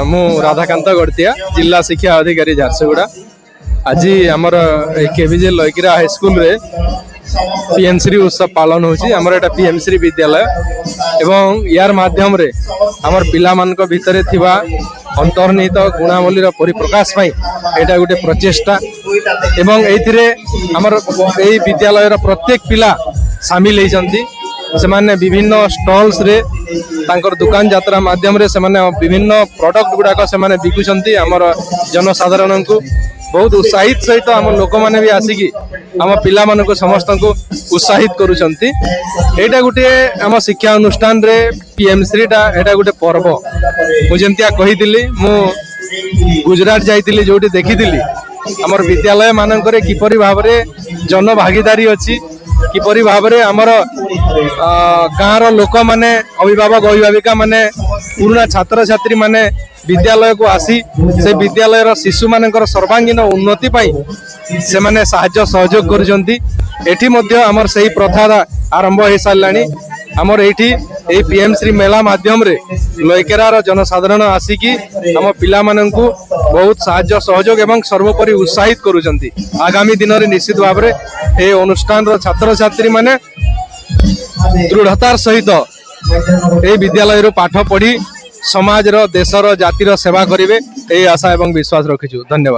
मु राधाकांत गड़तिया जिला शिक्षा अधिकारी झारसुगुड़ा आज आमर केविजे लयकिरा हाईस्कल रे पीएमश्री उत्सव पालन होमर एटा पीएमश्री विद्यालय एवं यार माध्यम रे आमर पिला मानक भितरे थिबा अंतर्निहित गुणावली परिप्रकाश पाई एटा गोटे प्रचेष्टा एवं एथिरे आमर एई विद्यालय प्रत्येक पिला शामिल होइछंती से माने विभिन्न स्टॉल्स रे तांकर दुकान यात्रा माध्यम रे से माने विभिन्न प्रोडक्ट गुडाक से माने बिकुछंती आमर जनसाधारण को बहुत उत्साहित सहित आम लोक मैंने भी आसिकी आम पिला मानक समस्त को उत्साहित करुछंती। एटा गोटे आम शिक्षा अनुष्ठान रे पीएमश्री टा एटा गोटे पर्व मुझे कही मु गुजरात जाइतिली जोटी देखितिली आमर विद्यालय मानक किपरि भाव रे जन भागीदारी अच्छी किपरि भाव रे आमर गाँव लोक माने अभिभावक अभिभाविका माने पुराना छात्र छात्री माने विद्यालय को आसी से विद्यालय शिशु मानकर सर्वांगीन उन्नति पाई से माने साहाय्य सहयोग करुछंती। एठी मध्य आमर सही प्रथा आरंभ हो सारानी आमर एठी ए पीएमश्री मेला माध्यम रे लयकेरार जनसाधारण आसिकी आम पिला माननकु बहुत साहाय्य सहयोग एवं सर्वोपरि उत्साहित करुछंती। आगामी दिन रे निश्चित भाव रे ए अनुष्ठान रो छात्र छात्री माने दृढ़तार सहित ए विद्यालय रो पाठ पढ़ी समाज रो देश रो जातिर सेवा करिवे ए आशा एवं विश्वास रखिछु। धन्यवाद।